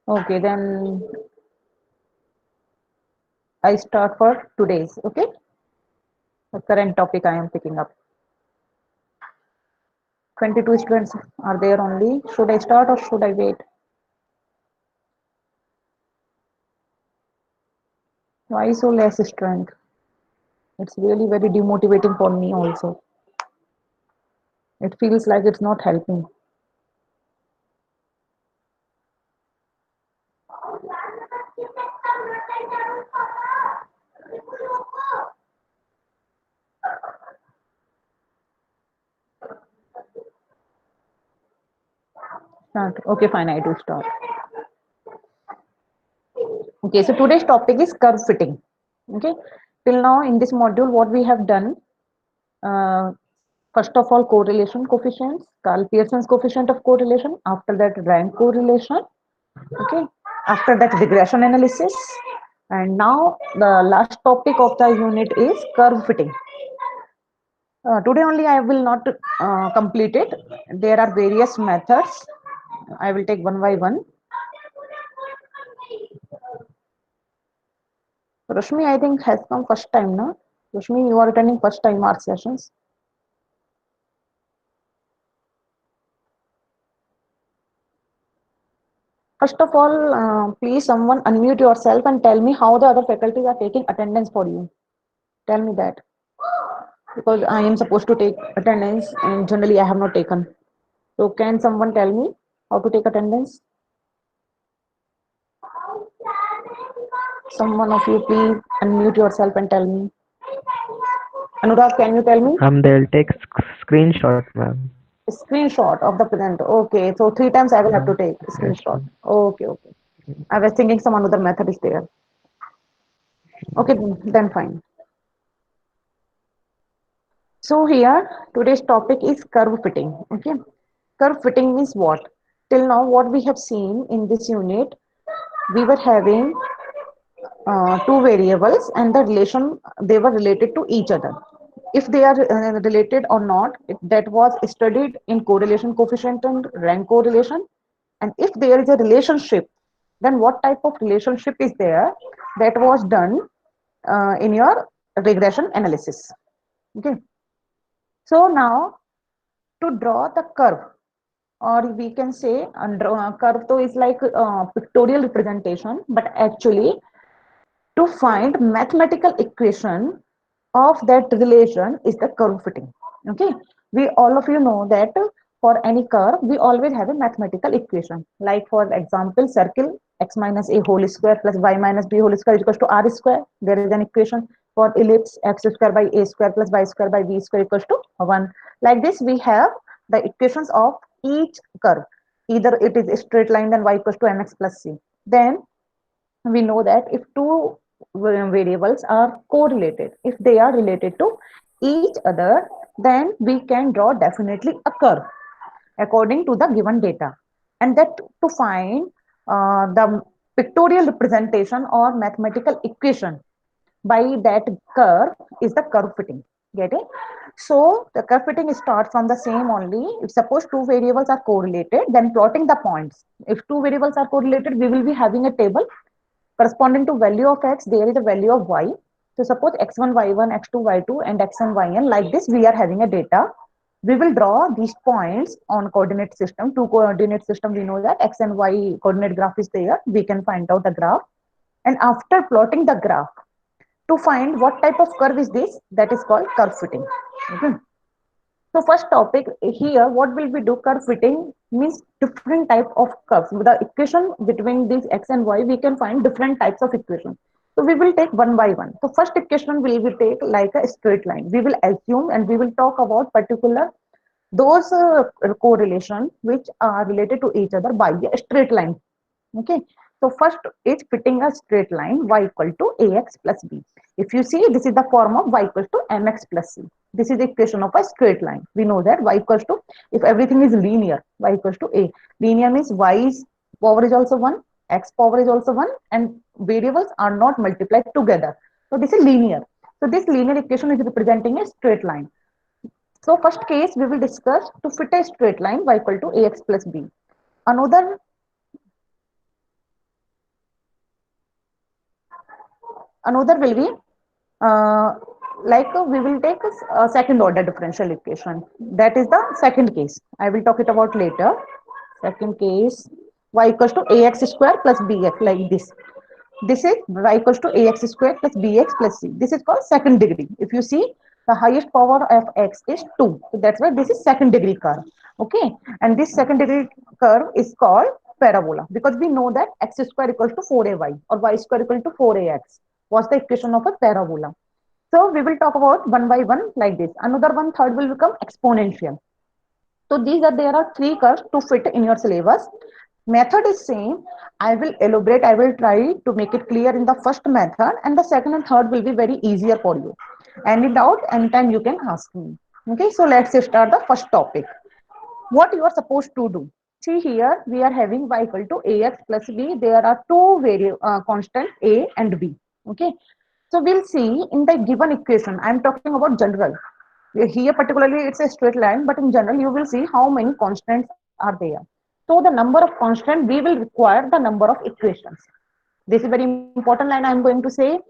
Okay, then I start for today's. Okay, the current topic I am picking up. 22 students are there only. Should I start or should I wait? Why so less strength? It's really very demotivating for me also. It feels like it's not helping. Start. Okay, fine, I do start. Okay, so today's topic is curve fitting. Okay, till now in this module, what we have done, uh, first of all, correlation coefficients, Carl Pearson's coefficient of correlation, after that, rank correlation, okay, after that, regression analysis, and now the last topic of the unit is curve fitting. Today only I will not complete it. There are various methods. I will take one by one. Rashmi, I think has come first time, no? Rashmi, you are attending first time art sessions. First of all, please someone unmute yourself and tell me how the other faculties are taking attendance for you. Tell me that because I am supposed to take attendance and generally I have not taken. So can someone tell me how to take attendance? Someone of you please unmute yourself and tell me. Anurag, can you tell me? They'll take screenshot, ma'am. Screenshot of the present. Okay, so 3 times I will have Yeah. to take Yes, screenshot. ma'am. Okay, okay. I was thinking some another method is there. Okay, then fine. So here today's topic is curve fitting. Okay, curve fitting means what? Till now, what we have seen in this unit, we were having two variables and the relation they were related to each other. If they are related or not, that was studied in correlation coefficient and rank correlation. And if there is a relationship, then what type of relationship is there? That was done in your regression analysis. Okay. So now to draw the curve, or we can say curve though is like pictorial representation, but actually to find mathematical equation of that relation is the curve fitting. Okay, we all of you know that for any curve we always have a mathematical equation, like for example circle x minus a whole square plus y minus b whole square is equals to r square. There is an equation for ellipse x square by a square plus y square by b square equals to 1. Like this we have the equations of each curve. Either it is a straight line, then y equals to mx plus c. Then we know that if two variables are correlated, if they are related to each other, then we can draw definitely a curve according to the given data. And that to find the pictorial representation or mathematical equation by that curve is the curve fitting. Get it? So the curve fitting starts from the same only. If suppose two variables are correlated, then plotting the points. If two variables are correlated, we will be having a table corresponding to value of x, there is a value of y. So suppose x1, y1, x2, y2, and xn, yn. Like this, we are having a data. We will draw these points on coordinate system. Two coordinate system, we know that x and y coordinate graph is there. We can find out the graph. And after plotting the graph, to find what type of curve is this, that is called curve fitting. Okay. So first topic here, what will we do? Curve fitting means different type of curves. With the equation between these x and y, we can find different types of equation. So we will take one by one. So first equation will be take like a straight line. We will assume and we will talk about particular those correlation which are related to each other by a straight line. Okay. So first is fitting a straight line y equal to ax plus b. If you see, this is the form of y equals to mx plus c. This is the equation of a straight line. We know that y equals to, if everything is linear, y equals to a. Linear means y's power is also 1, x power is also 1, and variables are not multiplied together. So this is linear. So this linear equation is representing a straight line. So first case we will discuss to fit a straight line y equal to ax plus b. Another Another will be uh, we will take a second order differential equation. That is the second case. I will talk it about later. Second case, y equals to ax square plus bx, like this. This is y equals to ax square plus bx plus c. This is called second degree. If you see, the highest power of x is 2. So that's why this is second degree curve. Okay. And this second degree curve is called parabola, because we know that x square equals to 4ay or y square equal to 4ax was the equation of a parabola. So we will talk about one by one like this. Another one, third will become exponential. So there are three curves to fit in your syllabus. Method is same. I will elaborate. I will try to make it clear in the first method, and the second and third will be very easier for you. Any doubt, anytime you can ask me. Okay, so let's start the first topic. What you are supposed to do? See here, we are having y equal to ax plus b. There are two constants a and b. Okay, so we'll see in the given equation. I'm talking about general. Here particularly it's a straight line, but in general you will see how many constants are there. So the number of constants, we will require the number of equations. This is very important line I'm going to say.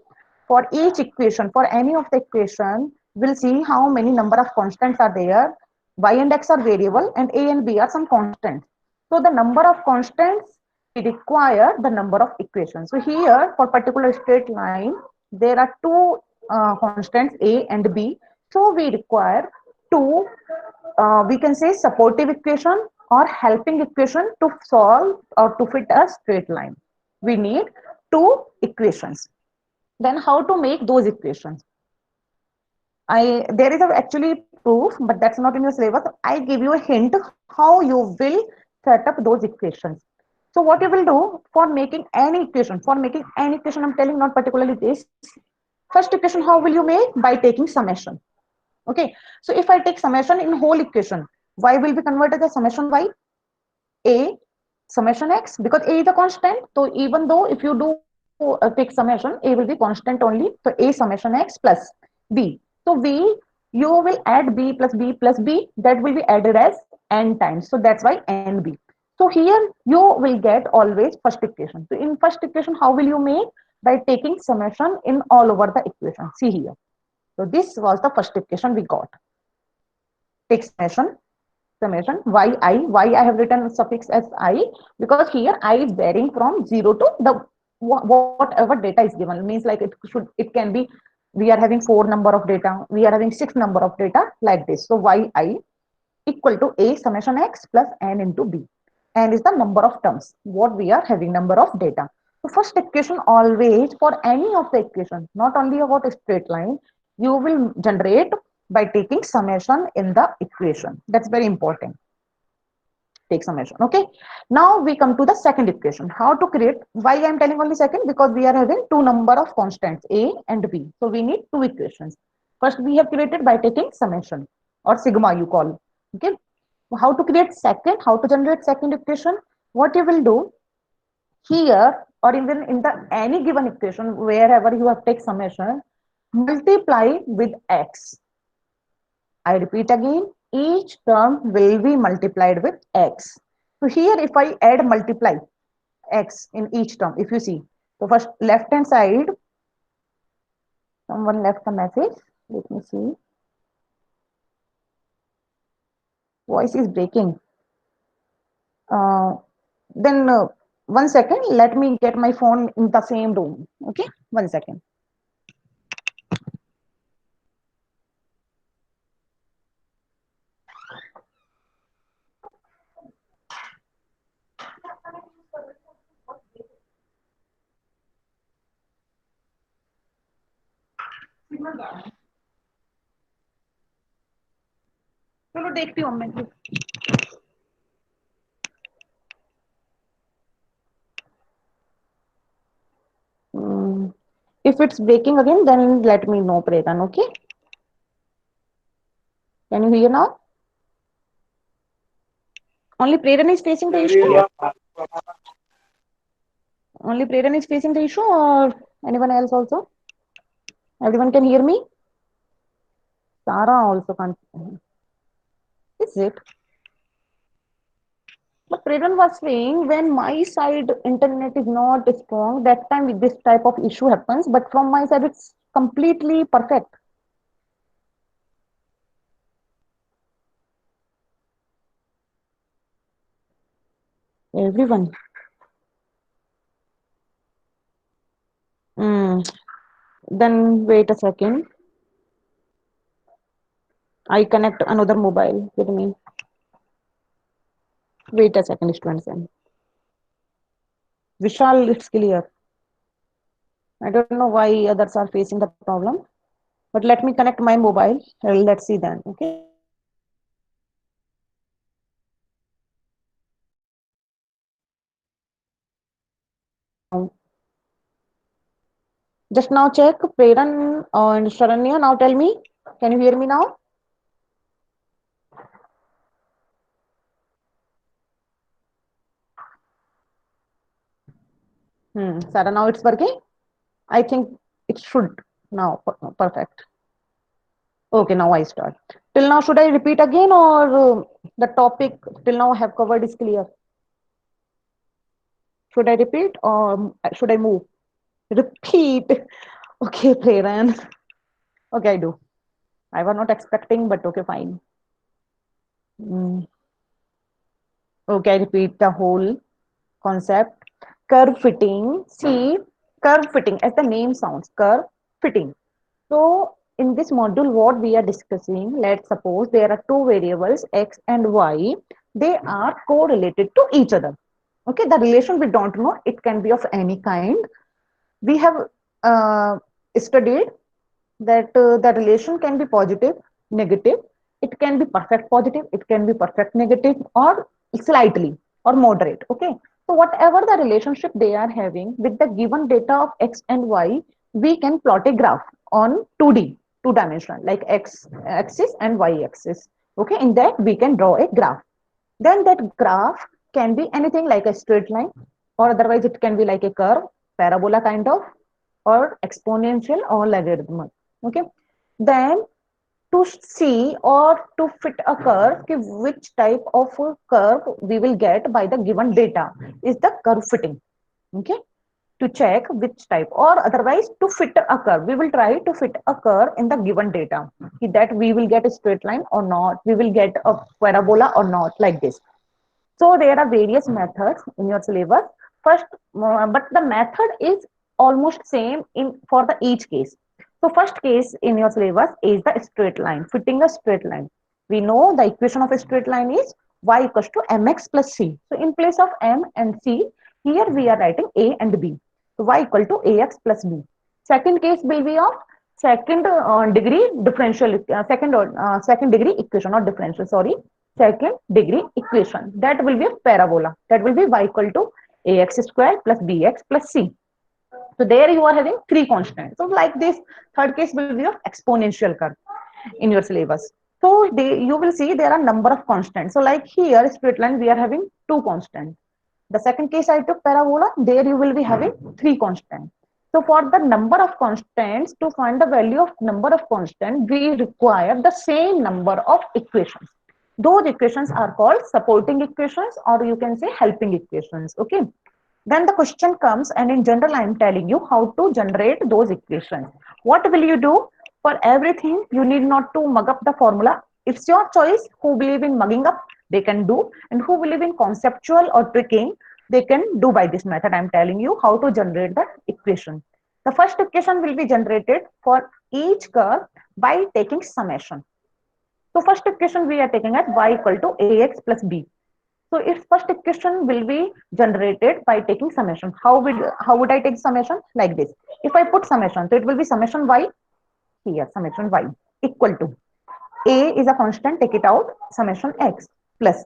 For each equation, for any of the equation, we'll see how many number of constants are there. Y and x are variable and a and b are some constants. So the number of constants, we require the number of equations. So here for particular straight line, there are two constants a and b. So we require two, we can say supportive equation or helping equation to solve or to fit a straight line. We need two equations. Then how to make those equations? There is actually proof, but that's not in your syllabus. I give you a hint how you will set up those equations. So what you will do for making any equation, I'm telling not particularly this. First equation, how will you make? By taking summation. Okay. So if I take summation in whole equation, y will be converted as summation y, a summation x, because a is a constant. So even though if you do take summation, a will be constant only. So a summation x plus b. So v, you will add b plus b plus b, that will be added as n times. So that's why nb. So here you will get always first equation. So in first equation, how will you make? By taking summation in all over the equation. See here. So this was the first equation we got. Take summation y I have written suffix as I, because here I is varying from 0 to the whatever data is given. It means like it can be, we are having 4 number of data, we are having 6 number of data, like this. So yi equal to a summation x plus n into b. N is the number of terms what we are having, number of data. So first equation always, for any of the equation, not only about a straight line, you will generate by taking summation in the equation. That's very important. Take summation. Okay. Now we come to the second equation. How to create? Why I am telling only second? Because we are having two number of constants a and b. So we need two equations. First we have created by taking summation or sigma you call. Okay. How to create second? How to generate second equation? What you will do here, or even in the any given equation wherever you have take summation, multiply with x. I repeat again, each term will be multiplied with x. So here if I add multiply x in each term, if you see, so first left hand side, someone left a message. Let me see. Voice is breaking. Then 1 second, let me get my phone in the same room. Okay, 1 second. चलो देखती हूँ मैं. If it's breaking again, then let me know, Preran. Okay. Can you hear now? Only Preran is facing the issue. Only Preran is facing the issue, or anyone else also? Everyone can hear me? Sarah also can't. Is it? Preran was saying when my side internet is not strong, that time this type of issue happens, but from my side it's completely perfect. Everyone. Mm. Then wait a second. I connect another mobile with me. Wait a second, students. Vishal, it's clear. I don't know why others are facing the problem, but let me connect my mobile. Let's see then. Okay. Just now check Preran and Sharanya. Now tell me, can you hear me now? Sarah, now it's working. I think it should now. Perfect. Okay, now I start. Till now, should I repeat again or the topic till now I have covered is clear? Should I repeat or should I move? Repeat. Okay, Preran. Okay, I do. I was not expecting, but okay, fine. Mm, okay, I repeat the whole concept. Curve fitting. See, curve fitting, as the name sounds, curve fitting. So, in this module, what we are discussing, let's suppose there are two variables, x and y. They are correlated to each other. Okay, the relation we don't know, it can be of any kind. We have uh, studied that the relation can be positive, negative, it can be perfect positive, it can be perfect negative, or slightly or moderate. Okay, so whatever the relationship they are having with the given data of x and y, we can plot a graph on 2D, two dimensional, like x axis and y axis. Okay, in that we can draw a graph. Then that graph can be anything like a straight line, or otherwise it can be like a curve, parabola kind of, or exponential or logarithmic. Okay. Then to see or to fit a curve, which type of a curve we will get by the given data is the curve fitting. Okay. To check which type, or otherwise to fit a curve, we will try to fit a curve in the given data, that we will get a straight line or not, we will get a parabola or not, like this. So there are various methods in your syllabus. First, but the method is almost same in for the each case. So first case in your syllabus is the straight line, fitting a straight line. We know the equation of a straight line is y equals to mx plus c. So in place of m and c, here we are writing a and b. So y equal to ax plus b. Second case will be of second degree differential, second degree equation, not differential, sorry, second degree equation. That will be a parabola. That will be y equal to ax square plus bx plus c. So there you are having three constants. So like this, third case will be of exponential curve in your syllabus. So you will see there are number of constants. So like here, straight line, we are having two constants. The second case I took parabola, there you will be having three constants. So for the number of constants, to find the value of number of constants, we require the same number of equations. Those equations are called supporting equations, or you can say helping equations. Okay. Then the question comes, and in general, I am telling you how to generate those equations. What will you do? For everything, you need not to mug up the formula. It's your choice. Who believe in mugging up, they can do, and who believe in conceptual or tricking, they can do by this method. I'm telling you how to generate the equation. The first equation will be generated for each curve by taking summation. So first equation we are taking at y equal to ax plus b. So its first equation will be generated by taking summation. How would I take summation? Like this. If I put summation, so it will be summation y here, summation y equal to a is a constant, take it out, summation x plus,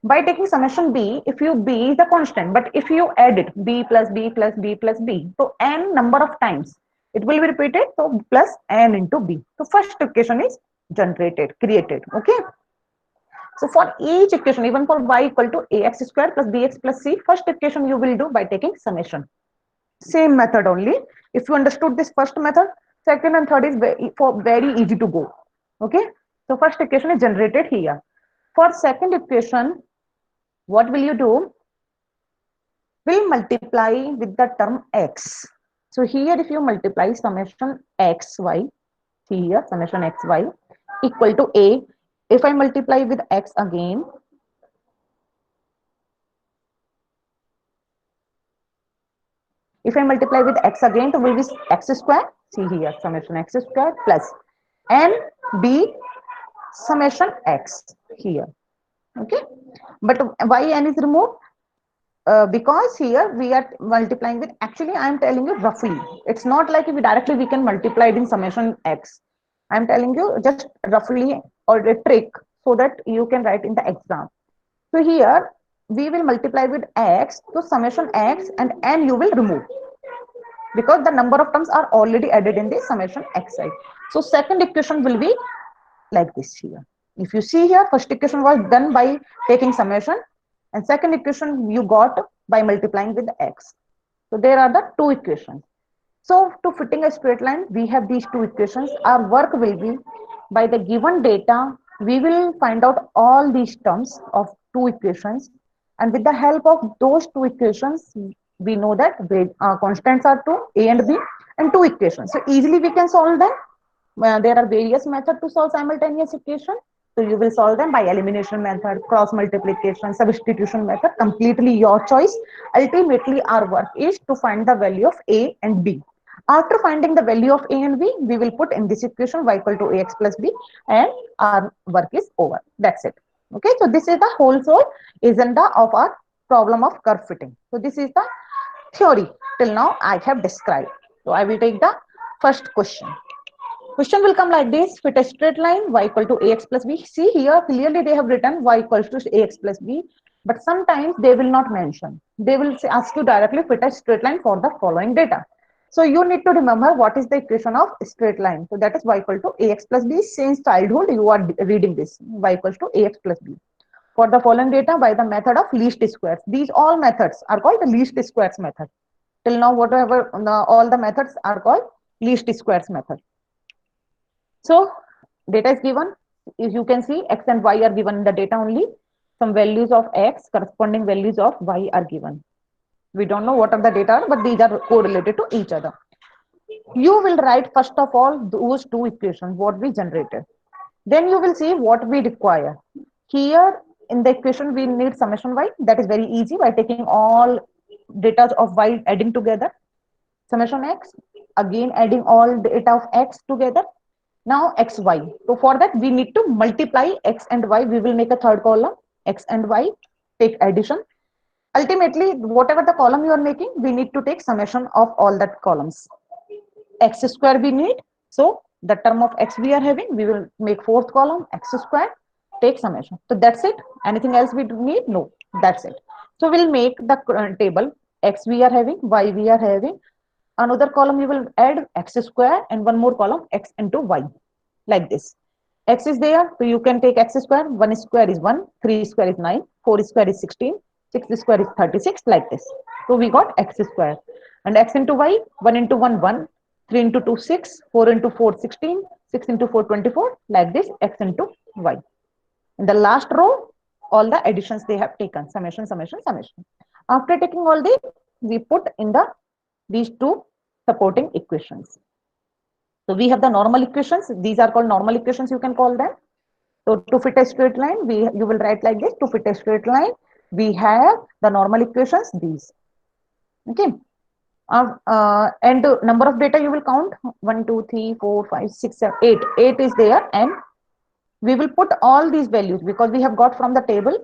by taking summation b, if you b is a constant, but if you add it b plus b plus b plus b, so n number of times it will be repeated, so plus n into b. So first equation is generated, created. Okay. So for each equation, even for y equal to ax square plus bx plus c, first equation you will do by taking summation. Same method only. If you understood this first method, second and third is very easy to go. Okay. So first equation is generated here. For second equation, What will you do? Will multiply with the term x. So here if you multiply summation xy, see here summation xy equal to a. If I multiply with x again, if I multiply with x again, it will be x square. See here summation x square plus n b summation x here. Okay, but why n is removed? Because here we are multiplying with, actually I am telling you roughly, it's not like if we directly we can multiply it in summation x. I am telling you just roughly or a trick so that you can write in the exam. So here we will multiply with x, so summation x and n you will remove because the number of terms are already added in the summation xi. So second equation will be like this here. If you see here, first equation was done by taking summation, and second equation you got by multiplying with x. So there are the two equations. So to fitting a straight line, we have these two equations. Our work will be by the given data, we will find out all these terms of two equations. And with the help of those two equations, we know that constants are two, a and b, and two equations. So easily we can solve them. There are various methods to solve simultaneous equation. So you will solve them by elimination method, cross multiplication, substitution method, completely your choice. Ultimately, our work is to find the value of a and b. After finding the value of a and b, we will put in this equation y equal to ax plus b, and our work is over. That's it. Okay, so this is the whole soul agenda of our problem of curve fitting. So this is the theory till now I have described. So I will take the first question. Question will come like this: fit a straight line y equal to ax plus b. See here, clearly they have written y equals to ax plus b, but sometimes they will not mention. They will ask you directly fit a straight line for the following data. So you need to remember what is the equation of straight line. So that is y equal to ax plus b. Since childhood you are reading this y equals to ax plus b. For the following data by the method of least squares. These all methods are called the least squares method. Till now, whatever all the methods are called least squares method. So data is given. If you can see x and y are given in the data only. Some values of x, corresponding values of y are given. We don't know what are the data, but these are correlated to each other. You will write first of all those two equations, what we generated. Then you will see what we require. Here in the equation, we need summation y. That is very easy by taking all data of y adding together. Summation x, again adding all data of x together. Now xy. So for that we need to multiply x and y. We will make a third column, x and y, take addition. Ultimately, whatever the column you are making, we need to take summation of all that columns. X square we need. So the term of x we are having, we will make fourth column, x square, take summation. So that's it. Anything else we need? No, that's it. So we'll make the table, x we are having, y we are having. Another column you will add x square, and one more column x into y, like this. X is there, so you can take x square. 1 square is 1, 3 square is 9, 4 square is 16, 6 square is 36, like this. So we got x square. And x into y, 1 into 1, 1, 3 into 2, 6, 4 into 4, 16, 6 into 4, 24, like this, x into y. In the last row, all the additions they have taken, summation, summation, summation. After taking all these, we put in these two supporting equations. So we have the normal equations. These are called normal equations, you can call them. So to fit a straight line, you will write like this. To fit a straight line, we have the normal equations, these. Okay. And number of data you will count 1, 2, 3, 4, 5, 6, 7, 8. 8 is there, and we will put all these values because we have got from the table.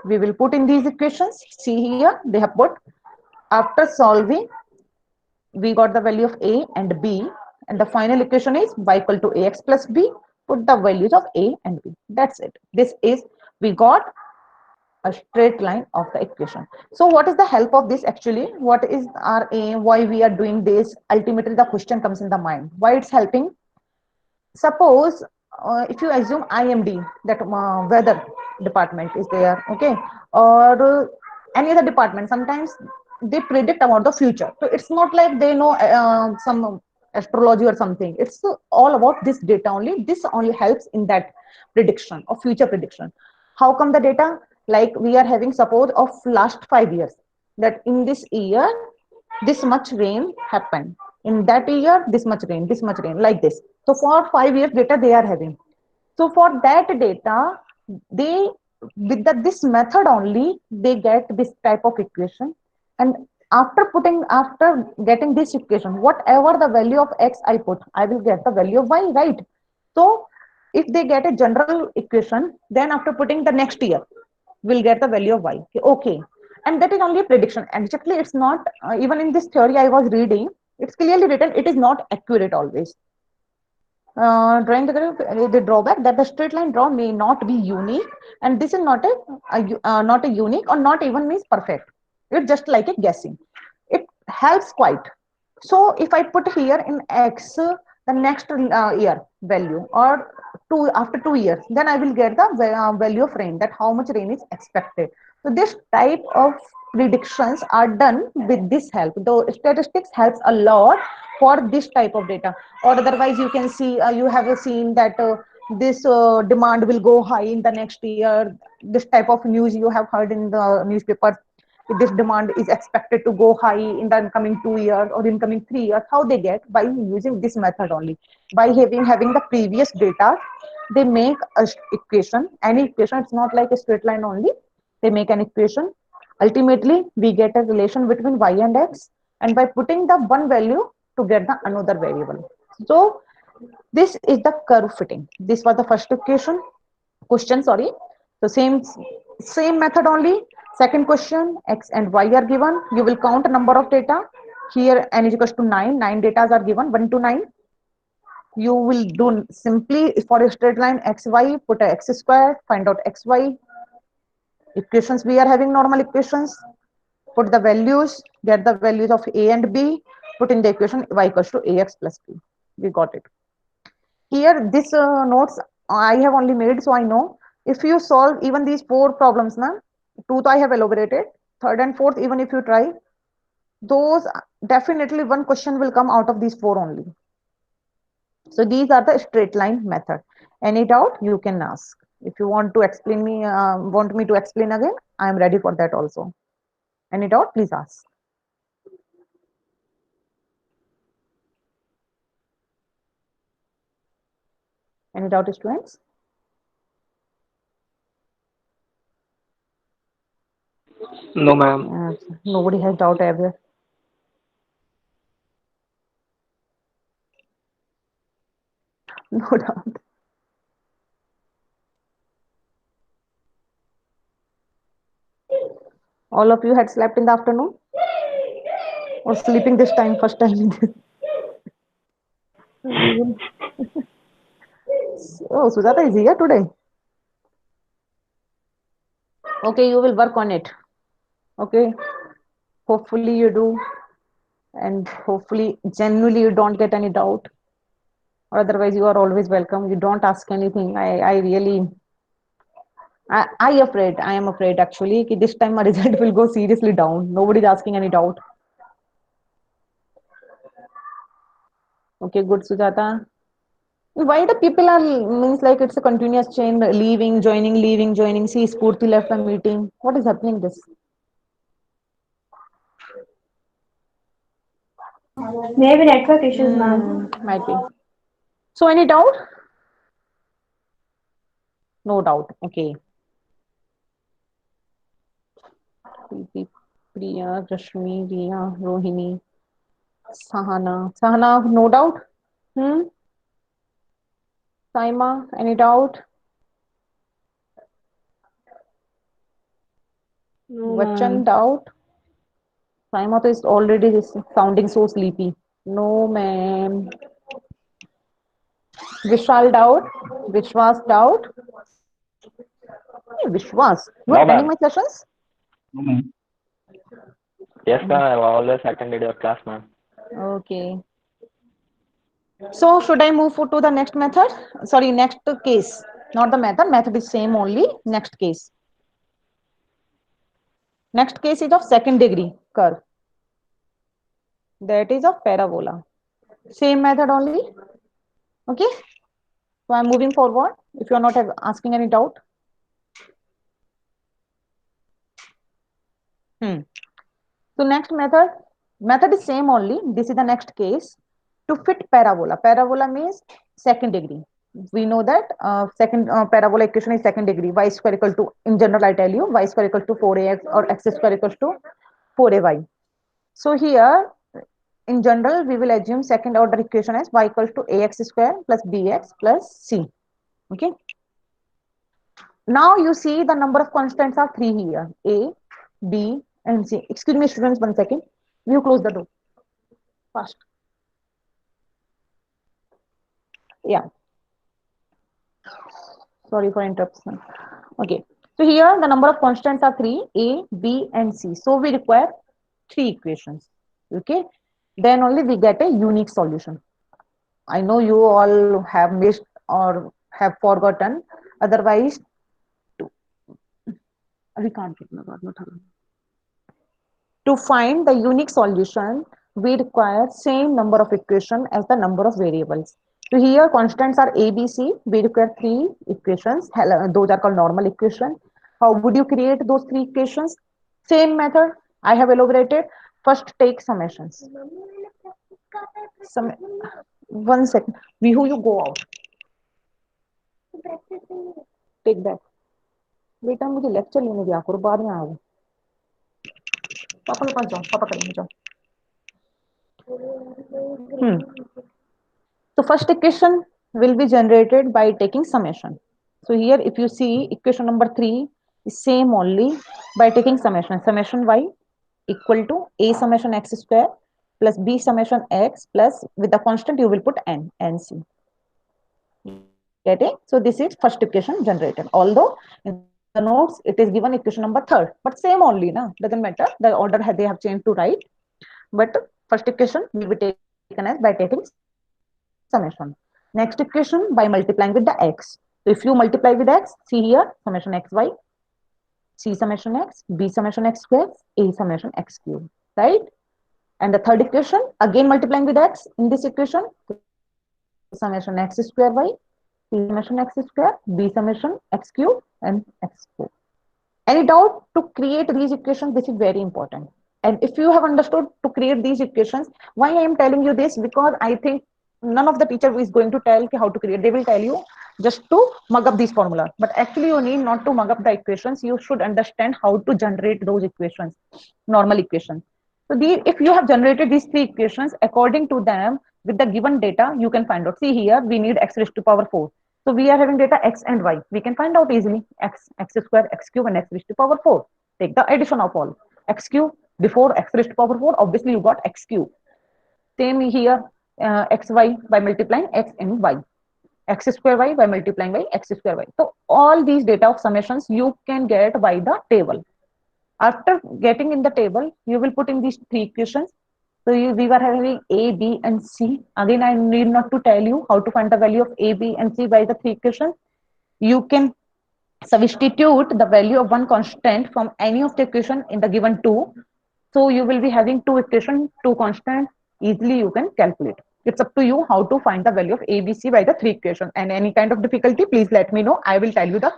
We will put in these equations. See here, they have put. After solving, we got the value of a and b, and the final equation is y equal to ax plus b. Put the values of a and b. That's it. This is, we got a straight line of the equation. So what is the help of this actually? What is our aim? Why we are doing this? Ultimately, the question comes in the mind. Why it's helping? Suppose if you assume IMD, that weather department is there, okay, or any other department, sometimes they predict about the future. So it's not like they know some astrology or something. It's all about this data only. This only helps in that prediction or future prediction. How come the data? Like we are having suppose of last 5 years, that in this year this much rain happened, in that year this much rain, like this. So for 5 years data they are having. So for that data, they, with this method only, they get this type of equation. And after getting this equation, whatever the value of x I put, I will get the value of y, right? So if they get a general equation, then after putting the next year, we'll get the value of y. Okay. And that is only a prediction. Exactly, it's not, even in this theory I was reading, it's clearly written, it is not accurate always. Drawing the drawback that the straight line draw may not be unique, and this is not a unique or not even means perfect. It's just like a guessing. It helps quite. So if I put here in x the next year value, or two after 2 years, then I will get the value of rain, that how much rain is expected. So this type of predictions are done with this help. The statistics helps a lot for this type of data. Or otherwise you can see, you have seen that this demand will go high in the next year. This type of news you have heard in the newspaper, this demand is expected to go high in the incoming 2 years or incoming 3 years. How they get? By using this method only. By having the previous data, they make a equation, any equation. It's not like a straight line only. They make an equation. Ultimately we get a relation between y and x, and by putting the one value to get the another variable. So this is the curve fitting. This was the first equation question, sorry. So same method only. Second question, x and y are given. You will count a number of data. Here n is equals to 9. 9 data are given, 1 to 9. You will do simply for a straight line xy, put a x square, find out xy. Equations, we are having normal equations. Put the values, get the values of a and b, put in the equation y equals to ax plus b. We got it. Here this notes I have only made, so I know. If you solve even these four problems now, two I have elaborated, third and fourth, even if you try those, definitely one question will come out of these four only. So these are the straight line method. Any doubt you can ask. If you want to explain me, want me to explain again, I am ready for that also. Any doubt, please ask. Any doubt, students? No, ma'am. Nobody has doubt ever. No doubt. All of you had slept in the afternoon or sleeping this time, first time in this. We will. Oh, Sujata is here today. Okay, you will work on it. Okay, hopefully you do, and hopefully genuinely you don't get any doubt. Or otherwise, you are always welcome. You don't ask anything. I really, I am afraid actually. That this time my result will go seriously down. Nobody's asking any doubt. Okay, good, Sujata. Why the people are means like it's a continuous chain, leaving, joining, leaving, joining. See, Spurti left the meeting. What is happening? This Maybe network issues, ma'am. might be. So, any doubt? No doubt. Okay. Preeti, Priya, Rashmi, Riya, Rohini, Sahana. Sahana, no doubt. Hmm. Saima, any doubt? No, Vachan, ma'am. doubt. Saima is already sounding so sleepy. No, ma'am. Vishal, doubt. Vishwas, doubt. Hey, Vishwas, you are No, attending ma'am. my sessions? No, ma'am. Yes, ma'am. I've always attended your class, ma'am. Okay. So should I move to the next method? Sorry, next case. Not the method. Method is same only. Next case. Next case is of second degree curve. That is of parabola. Same method only. Okay. So I'm moving forward. If you are not asking any doubt. So next method is same only. This is the next case. To fit parabola. Parabola means second degree. We know that second parabola equation is second degree. Y square equal to, in general I tell you, y square equal to 4ax or x square equals to 4ay. So here in general we will assume second order equation as y equals to ax square plus bx plus c. Okay. Now you see the number of constants are three here: a, b, and c. Excuse me, students, 1 second. You close the door fast. Yeah. Sorry for interruption. Okay. So here the number of constants are three: a, b, and c. So we require three equations. Okay. Then only we get a unique solution. I know you all have missed or have forgotten. Otherwise, we can't get to find the unique solution, we require same number of equation as the number of variables. So here constants are a, b, c. We require three equations. Those are called normal equation. How would you create those three equations? Same method I have elaborated. First take summations. Sum 1 second. Vihu, you go out. Take that. बेटा मुझे lecture लेने दिया करो, बाद में आओ. पापा के पास जाओ, पापा करेंगे, जाओ. So first equation will be generated by taking summation. So here if you see equation number 3 is same only by taking summation. Summation y equal to a summation x square plus b summation x plus with the constant you will put n and c. Get it? So this is first equation generated. Although in the notes it is given equation number 3rd, but same only, na, doesn't matter. The order they have changed to right. But first equation will be taken as by taking summation. Next equation by multiplying with the x. So if you multiply with x, see here summation xy, c summation x, b summation x square, a summation x cube, right? And the third equation again multiplying with x in this equation, summation x square y, c summation x square, b summation x cube, and x cube. Any doubt to create these equations? This is very important. And if you have understood to create these equations, why I am telling you this? Because I think none of the teacher is going to tell how to create. They will tell you just to mug up these formula. But actually you need not to mug up the equations. You should understand how to generate those equations, normal equations. So if you have generated these three equations, according to them, with the given data, you can find out. See here, we need x raised to power 4. So we are having data x and y. We can find out easily x square, x cube, and x raised to power 4. Take the addition of all. X cube before x raised to power 4, obviously you got x cube. Same here, xy by multiplying x and y. X square y by multiplying by x square y. So all these data of summations you can get by the table. After getting in the table, you will put in these three equations. So we were having a, b, and c. Again, I need not to tell you how to find the value of a, b, and c by the three equations. You can substitute the value of one constant from any of the equation in the given two. So you will be having two equations, two constants. Easily you can calculate. It's up to you how to find the value of a, b, c by the three equations. And any kind of difficulty, please let me know. I will tell you the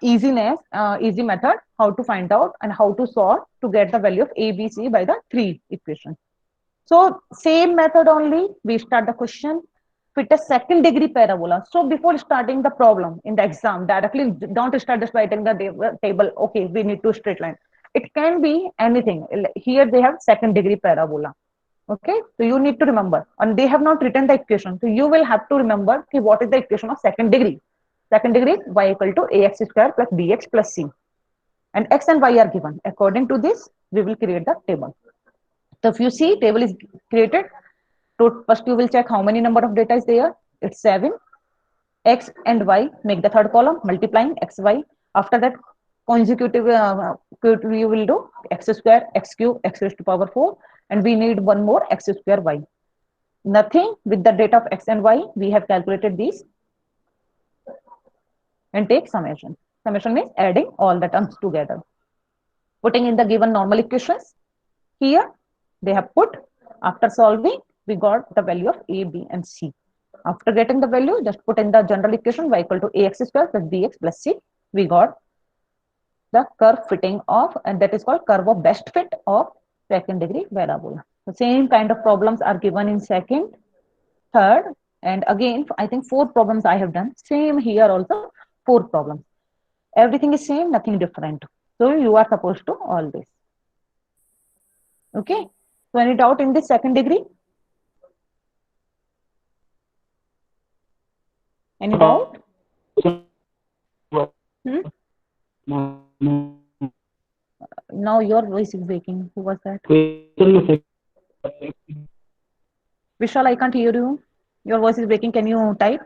easy method how to find out and how to solve to get the value of a, b, c by the three equations. So same method only, we start the question. Fit a second degree parabola. So before starting the problem in the exam, directly don't start just writing the table. Okay, we need to straight line. It can be anything. Here they have second degree parabola. Okay, so you need to remember, and they have not written the equation. So you will have to remember okay, what is the equation of second degree. Second degree y equal to ax square plus bx plus c. And x and y are given. According to this, we will create the table. So if you see table is created, so first you will check how many number of data is there. It's 7. X and y make the third column, multiplying x, y. After that, consecutive you will do x square, x cube, x raised to power 4. And we need one more x square y. Nothing with the data of x and y. We have calculated these. And take summation. Summation means adding all the terms together. Putting in the given normal equations. Here they have put, after solving, we got the value of a, b, and c. After getting the value, just put in the general equation y equal to ax square plus bx plus c. We got the curve fitting of, and that is called curve of best fit of second degree parabola. The same kind of problems are given in second, third, and again I think four problems I have done. Same here also, four problems. Everything is same, nothing different. So you are supposed to all this. Okay. So any doubt in this second degree? Any doubt? Hmm? Now your voice is breaking. Who was that? Vishal, I can't hear you. Your voice is breaking. Can you type?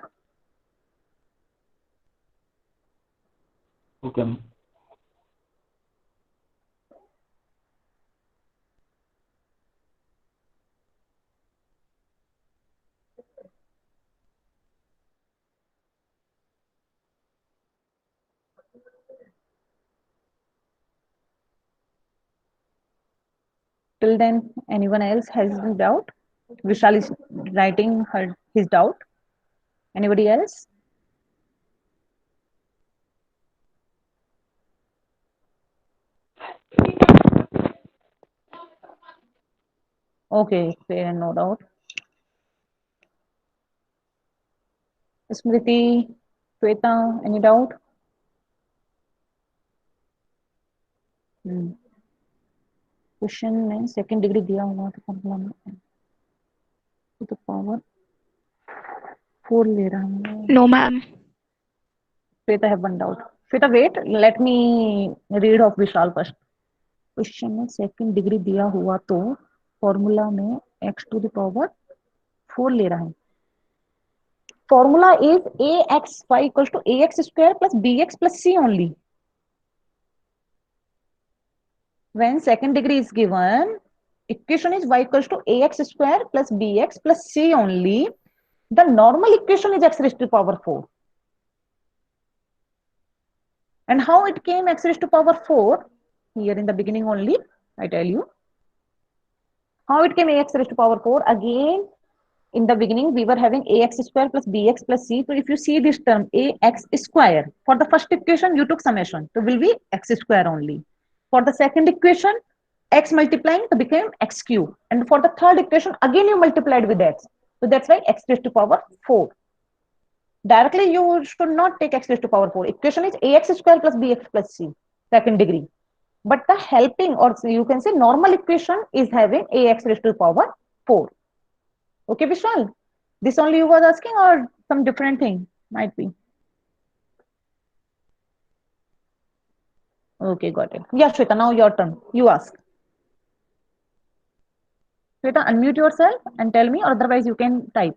Okay. Till then, anyone else has any doubt? Vishal is writing his doubt. Anybody else? Okay, fair, no doubt. Smriti, Shweta, any doubt? Question में second degree दिया हुआ था formula में तो power 4 ले रहा हूँ. No, ma'am. Shweta have one doubt. Shweta, wait, let me read of Vishal first. Question में सेकंड डिग्री दिया हुआ तो फॉर्मूला में x to the power 4 ले रहा है. Formula is axy equals to ax square plus bx plus c only. When second degree is given, equation is y equals to ax square plus bx plus c only. The normal equation is x raised to the power 4. And how it came x raised to power 4? Here in the beginning only, I tell you. How it came ax raised to power 4? Again, in the beginning, we were having ax square plus bx plus c. So if you see this term ax square, for the first equation, you took summation. So will be x square only. For the second equation, x multiplying to became x cube. And for the third equation, again you multiplied with x. So that's why x raised to power 4. Directly you should not take x raised to power 4. Equation is ax square plus bx plus c, second degree. But the helping, or you can say normal equation, is having ax raised to power 4. Okay, Vishal? This only you was asking or some different thing? Might be. Okay, got it. Yeah, Shweta, now your turn. You ask. Shweta, unmute yourself and tell me, or otherwise you can type.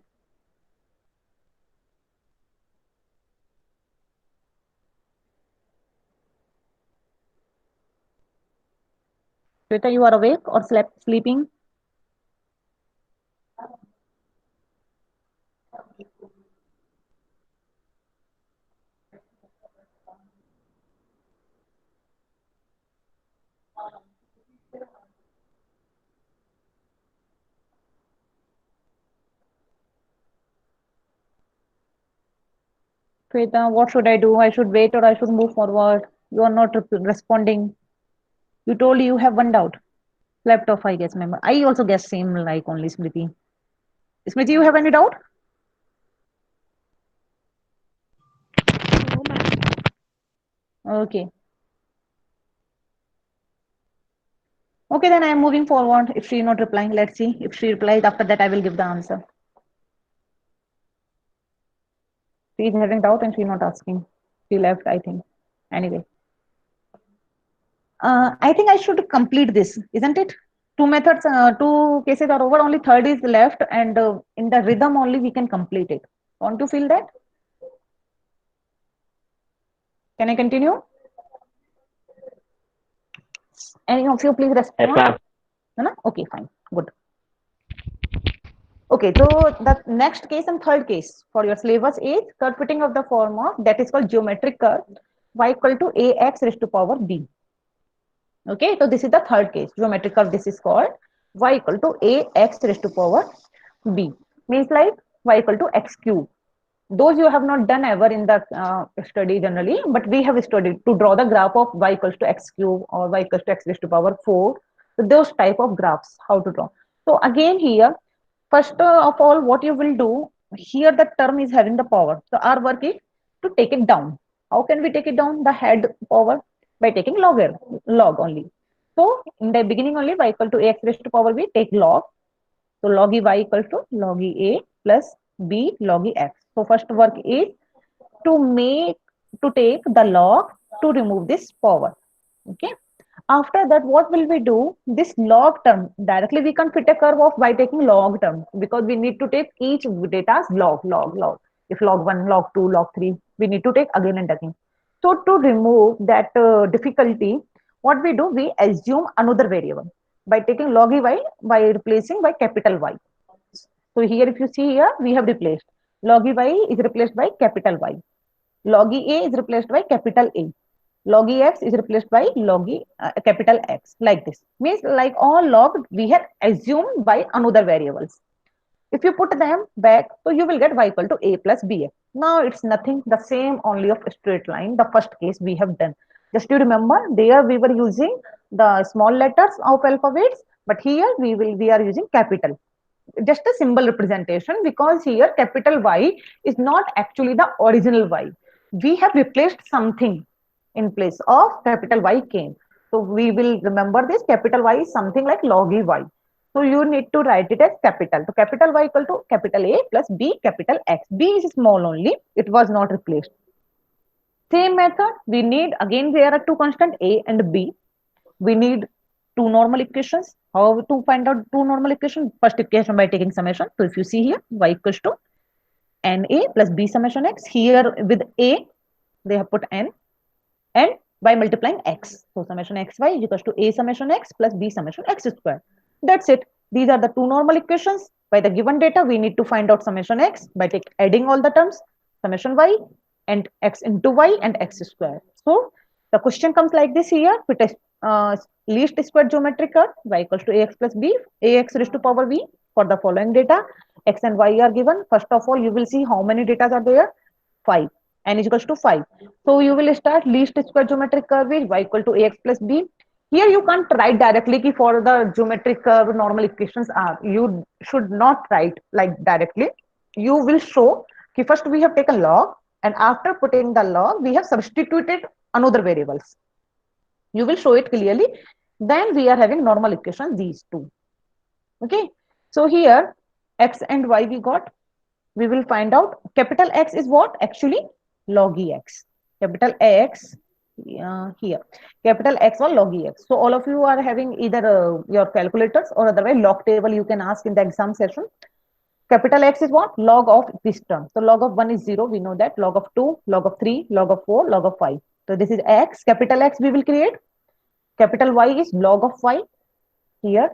Shweta, you are awake or sleeping? Shweta, what should I do? I should wait or I should move forward? You are not responding. You told you have one doubt. Slept off, I guess. Member. I also guess same like only Smriti. Smriti, you have any doubt? No, ma'am. Okay. Okay, then I am moving forward. If she is not replying, let's see. If she replies, after that I will give the answer. She is having doubt and she is not asking. She left, I think. Anyway. I think I should complete this, isn't it? Two methods, two cases are over, only third is left, and in the rhythm only we can complete it. Want to feel that? Can I continue? Any of you please respond? Yes, ma'am. No? Okay, fine. Good. Okay, so the next case and third case for your syllabus is curve fitting of the form of that is called geometric curve y equal to ax raised to power b. Okay, so this is the third case. Geometric curve, this is called y equal to ax raised to power b. Means like y equal to x cube. Those you have not done ever in the study generally, but we have studied to draw the graph of y equals to x cube or y equals to x raised to power 4. So those type of graphs, how to draw. So again here, first of all, what you will do, here the term is having the power. So our work is to take it down. How can we take it down? The head power by taking log only. So in the beginning only y equal to ax raised to power b, take log. So log e y equals to log e a plus b log e x. So first work is to make to take the log to remove this power. Okay. After that, what will we do? This log term directly we can fit a curve of by taking log term, because we need to take each data as log. If log 1, log 2, log 3, we need to take again and again. So to remove that difficulty, what we do, we assume another variable by taking log e y by replacing by capital Y. So here, if you see here, we have replaced log e y is replaced by capital Y. Log e a is replaced by capital A. Log e x is replaced by log e capital X, like this. Means like all log we have assumed by another variables. If you put them back, so you will get y equal to a plus bx. Now it's nothing, the same only of straight line, the first case we have done. Just to remember, there we were using the small letters of alphabets, but here we are using capital. Just a symbol representation, because here capital Y is not actually the original Y. We have replaced something in place of capital Y came. So we will remember this capital Y is something like log e y. So you need to write it as capital. So capital Y equal to capital A plus B capital X. B is small only. It was not replaced. Same method. We need, again there are two constant A and B. We need two normal equations. How to find out two normal equations? First equation by taking summation. So if you see here, y equals to na plus b summation x. Here with a, they have put n, and by multiplying x. So summation xy is equals to a summation x plus b summation x square. That's it. These are the two normal equations. By the given data, we need to find out summation x by adding all the terms, summation y and x into y and x square. So the question comes like this here. Fit a least square geometric curve y equals to ax plus b, ax raised to power b for the following data. X and y are given. First of all, you will see how many data are there. 5. N is equals to 5. So you will start least square geometric curve is y equal to ax plus b. Here you can't write directly ki for the geometric curve normal equations are. You should not write like directly. You will show ki first we have taken log, and after putting the log, we have substituted another variables. You will show it clearly. Then we are having normal equation, these two. Okay. So here x and y we got. We will find out capital X is what? Actually log e x. Capital X here. Capital X or log e x. So all of you are having either your calculators or otherwise log table you can ask in the exam session. Capital X is what? Log of this term. So log of 1 is 0. We know that. Log of 2, log of 3, log of 4, log of 5. So this is X. Capital X we will create. Capital Y is log of y here.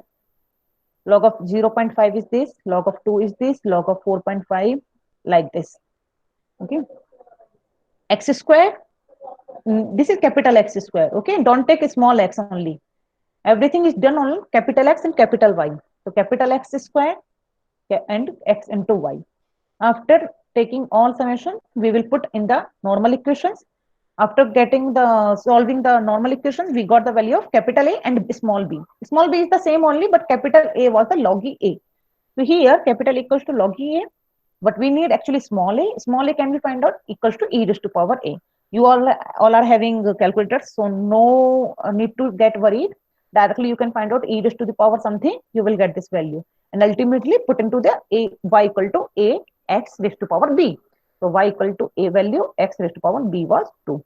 Log of 0.5 is this. Log of 2 is this. Log of 4.5 like this. Okay. X square. This is capital X square. Okay. Don't take a small x only. Everything is done on capital X and capital Y. So capital X square and x into y. After taking all summation, we will put in the normal equations. After getting the solving the normal equations, we got the value of capital A and small b. Small b is the same only, but capital A was the log e A. So here capital equals to log e A, but we need actually small a. Small a can be find out equals to e raised to power A. You all are having calculators, so no need to get worried. Directly you can find out e raised to the power something, you will get this value. And ultimately put into the a y equal to a x raised to power b. So y equal to a value, x raised to power b was 2.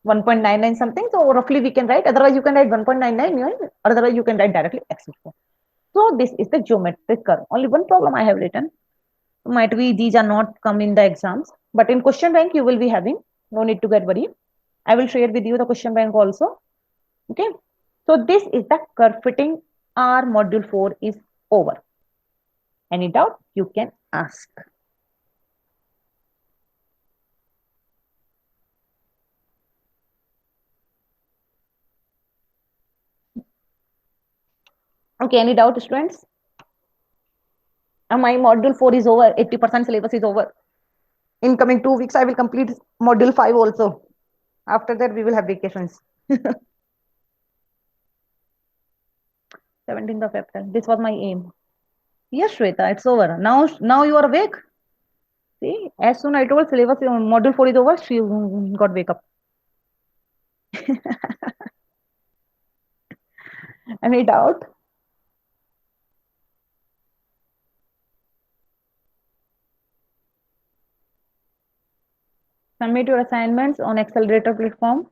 1.99 something. So roughly we can write, otherwise you can write 1.99, otherwise you can write directly x square. So this is the geometric curve. Only one problem I have written. Might be these are not come in the exams, but in question bank you will be having. No need to get worried. I will share with you the question bank also. Okay. So this is the curve fitting. Our module 4 is over. Any doubt you can ask. Okay, any doubt, students? My module 4 is over. 80% syllabus is over. In coming 2 weeks, I will complete module 5 also. After that, we will have vacations. 17th of April. This was my aim. Yes, Shweta, it's over. Now you are awake. See, as soon I told syllabus module 4 is over, she got wake up. Any doubt? Submit your assignments on Accelerator platform.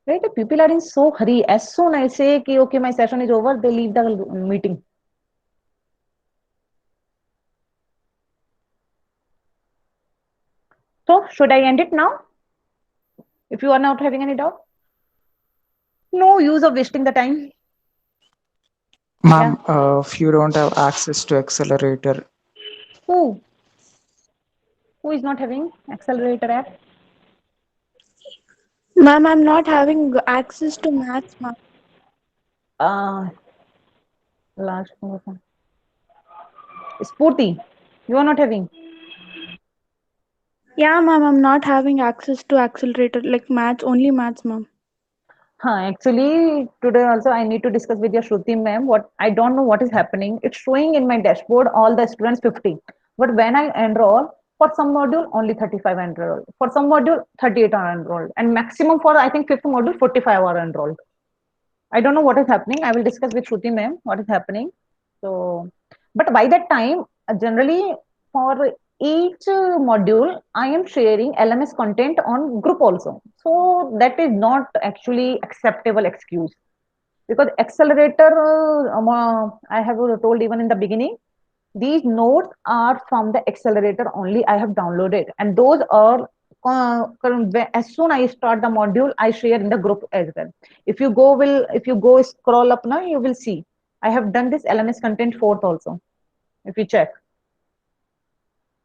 Right? The people are in so hurry. As soon I say, ki, okay, my session is over, they leave the meeting. So, should I end it now? If you are not having any doubt? No use of wasting the time. Ma'am, if you don't have access to accelerator, Who? Who is not having Accelerator app? Ma'am, I'm not having access to maths, ma'am. Last one. Spurti, you are not having. Yeah, ma'am, I'm not having access to accelerator, like maths, only maths, ma'am. Actually, today also I need to discuss with your Shruti ma'am. What I don't know what is happening. It's showing in my dashboard all the students 50, but when I enroll for some module only 35 enrolled. For some module 38 are enrolled, and maximum for I think fifth module 45 are enrolled. I don't know what is happening. I will discuss with Shruti ma'am what is happening. So, but by that time, generally for each module, I am sharing LMS content on group also. So that is not actually acceptable excuse because accelerator, I have told even in the beginning, these notes are from the accelerator only I have downloaded, and those are as soon I start the module, I share in the group as well. If you go scroll up now, you will see I have done this LMS content fourth also. If you check,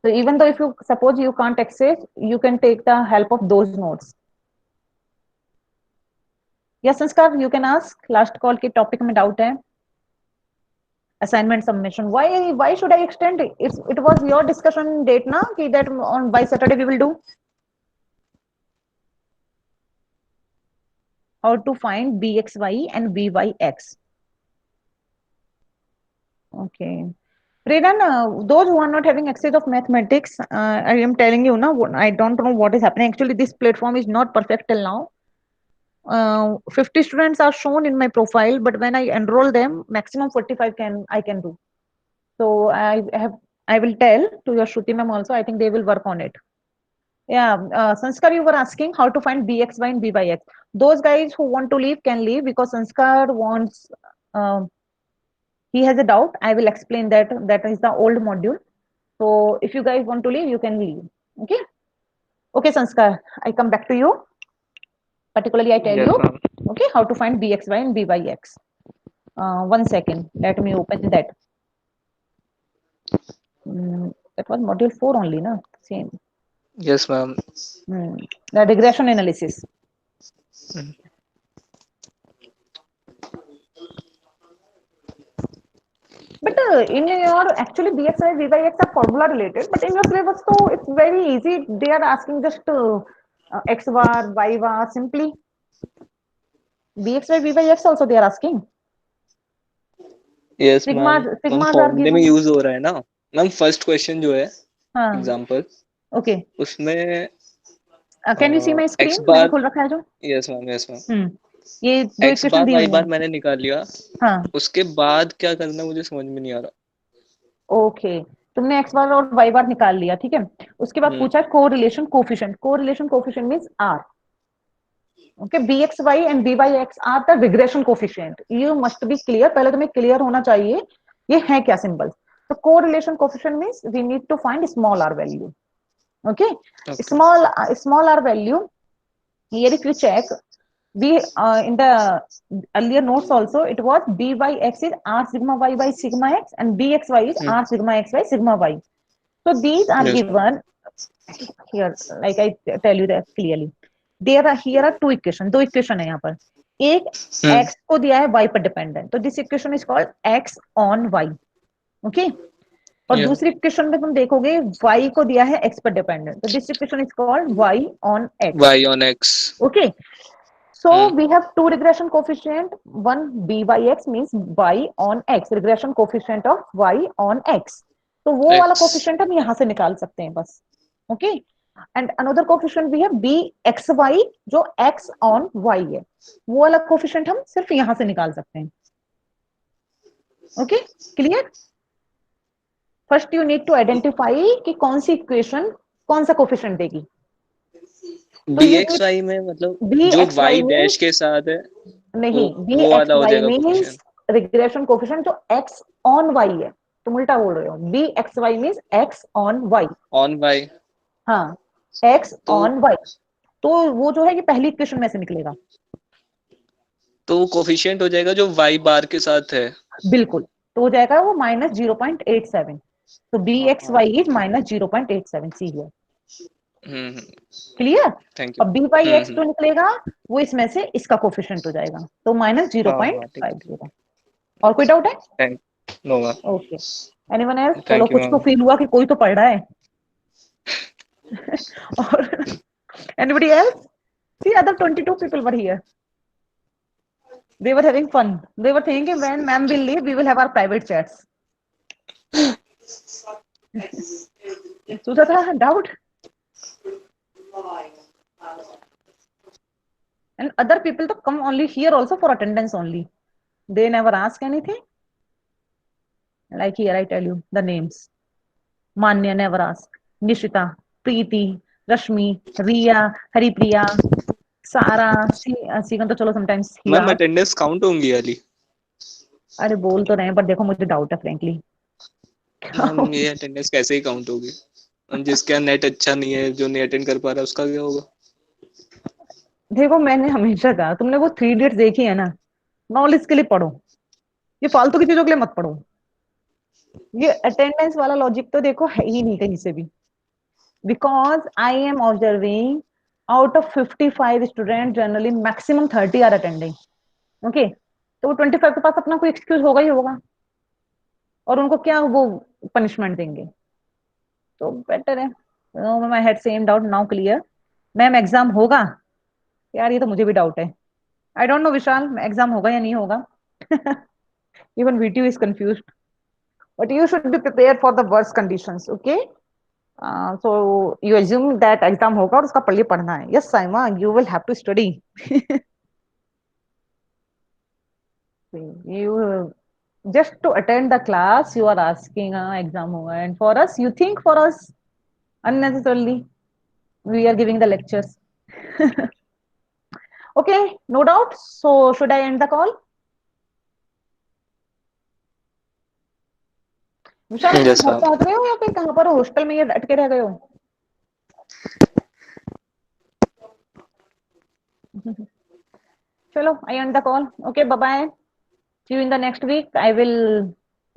so even though if you suppose you can't access, you can take the help of those notes. Yes, Sanskar, you can ask. Last call के topic में doubt है. Assignment submission. Why should I extend it? It was your discussion date na कि that on by Saturday we will do. How to find bxy and byx. Okay. Regan, those who are not having access of mathematics, I am telling you now, I don't know what is happening. Actually, this platform is not perfect till now. 50 students are shown in my profile, but when I enroll them, maximum 45 I can do. So I will tell to your Shruti ma'am also. I think they will work on it. Yeah, Sanskar, you were asking how to find bxy and byx. Those guys who want to leave can leave because Sanskar wants. He has a doubt. I will explain that. That is the old module. So if you guys want to leave, you can leave. Okay. Okay, Sanskar. I come back to you. Particularly, I tell Yes, you. ma'am. Okay, how to find bxy and byx. 1 second. Let me open that. That was module 4 only, no? Same. Yes, ma'am. The regression analysis. But in your actually BXY, VYX are formula related, but in your syllabus, so it's very easy. They are asking just X bar, Y bar, simply. BXY, VYX also they are asking. Yes ma'am ma'am Sigmas are फॉर्मूले में given. Use हो रहा है ना ma'am first question जो है हाँ. Example Okay. उसमें Can you see my screen? X मैंने बार खोल रखा है जो. यस मैम ये दो एक्स इक्वेशन बार दी वाई हुई बार हैं. मैंने निकाल लिया हाँ. उसके बाद क्या करना मुझे समझ में नहीं आ रहा ओके तुमने एक्स बार और वाई बार निकाल लिया ठीक है उसके बाद पूछा correlation coefficient means r okay bxy and byx are the regression coefficient you must be clear पहले तुम्हें क्लियर होना चाहिए ये है क्या सिंबल तो correlation coefficient means we need to find small r value okay small r value here if you check we in the earlier notes also it was byx is r sigma y by sigma x and bxy is r sigma x by sigma y so these are Yes. given here like I tell you that clearly there are here are two equation दो equation है यहाँ पर एक x को दिया है y पर dependent तो this equation is called x on y okay और Yeah. दूसरी इक्वेशन में तुम देखोगे y को दिया है x पर डिपेंडेंट, तो this equation is called y on x. Y on X. Okay, so Hmm. we have two regression coefficient. One b by x means y on x, regression coefficient of y on x. तो वो वाला X. Coefficient हम यहाँ से निकाल सकते हैं बस. ओके, एंड अनदर कोफिशिएंट भी है b x y जो x on y है, वो वाला कोफिशिएंट हम सिर्फ यहाँ से निकाल सकते हैं. Okay, clear? First you need to identify कि कौन सी इक्वेशन कौन सा कोफिशिएंट देगी. तो you need BXY में मतलब b जो x Y y dash means के साथ है नहीं, b वो x वाला हो y जाएगा means कोफिशिएंट. रिग्रेशन कोफिशिएंट जो x on y है. तुम उल्टा बोल रहे हो. b x y means x on y. On Y. हाँ, x तो on y. तो वो जो है ये पहली इक्वेशन में से निकलेगा. तो कोफिशिएंट हो जाएगा जो Y बार के साथ है. बिल्कुल, तो हो जाएगा वो -0.87. तो b x y is -0.87. See here. Clear? Thank you. अब b by x जो निकलेगा वो इसमें से इसका कोफिशिएंट हो जाएगा, तो ठीक है. -0.50. और कोई डाउट है? Thank no ma'am. Okay, anyone else? चलो, थैंक यू कुछ तो मैम. फील हुआ कि कोई तो पढ़ रहा है. और anybody else? See, other 22 people were here. They were having fun. They were thinking when ma'am will leave, we will have our private chats. Sujata, doubt? And other people to come only here also for attendance only. They never ask anything. Like here, I tell you the names. Manya never ask. Nishita, Preeti, Rashmi, Riya, Haripriya, Sara, Sigan तो चलो sometimes he ma'am asks. Attendance count होंगी वाली. अरे बोल तो रहे हैं, पर देखो मुझे डाउट है फ्रेंकली. मैम ये अटेंडेंस कैसे ही काउंट होगी. और जिसका नेट अच्छा नहीं है जो नहीं अटेंड कर पा रहा उसका क्या होगा. देखो, मैंने हमेशा कहा, तुमने वो 3 इडियट्स देखी है ना, नॉलेज के लिए पढ़ो, ये फालतू की चीजों के लिए मत पढ़ो. ये अटेंडेंस वाला लॉजिक तो देखो है ही नहीं कहीं से भी. Because I am observing out of 55 student generally maximum 30 are attending. Okay, तो वो 25 के पास अपना कोई एक्सक्यूज होगा ही होगा, और उनको क्या वो पनिशमेंट देंगे. तो बेटर है. My head same doubt now clear. Ma'am exam होगा? यार ये तो मुझे भी डाउट है. I don't know Vishal, exam होगा या नहीं होगा. Even we too is confused, but you should be prepare for the worst conditions. Okay, so you assume that exam होगा और उसका पढ़िए पढ़ना है. Yes Saima, you will have to study. you just to attend the class you are asking exam hoga, and for us you think for us unnecessarily we are giving the lectures. Okay, no doubt. So should I end the call? विशाल, घर Yes, ma'am. पहुंच रहे हो या फिर कहाँ पर हो? Hostel में ये अटके रह गए हो? चलो, I end the call. Okay, bye bye. See you in the next week. I will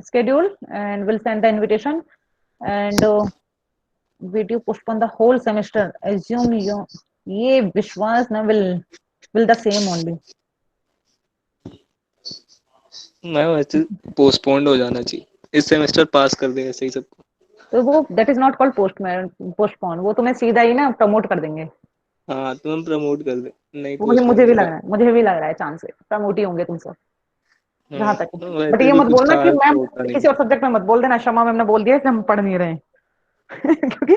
schedule and will send the invitation, and video postpone the whole semester. Assume you ये विश्वास ना will the same only. Ma'am वैसे postponed हो जाना चाहिए. इस semester पास कर देंगे सही सबको. तो वो that is not called postpone. वो तुम्हें सीधा ही ना प्रमोट कर देंगे. हाँ तो हम प्रमोट कर दे. नहीं मुझे भी लग रहा है, मुझे भी लग रहा है चांस है प्रमोट ही होंगे तुम सब, जहां तक. बट वैसे ये भी मत कुछ बोलना कि खास मैम होता नहीं. किसी और सब्जेक्ट में मत बोल देना, शमा मैम ने बोल दिया इसलिए हम पढ़ नहीं रहे हैं. क्योंकि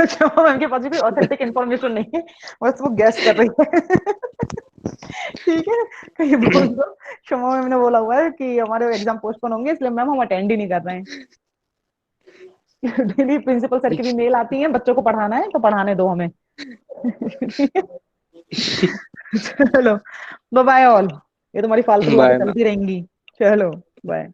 शमा मैम के पास भी कोई ऑथेंटिक इन्फॉर्मेशन नहीं है, बस वो गैस कर रही है. ठीक है, कहीं बोल दो शमा मैम ने बोला हुआ है कि हमारे एग्जाम पोस्टपोन होंगे इसलिए मैम हम अटेंड ही नहीं कर रहे हैं. डेली प्रिंसिपल सर की भी मेल आती है, बच्चों को पढ़ाना है तो पढ़ाने दो हमें. चलो बाय बाय ऑल. ये तुम्हारी फालतू बातें बाय चलती रहेंगी. चलो बाय.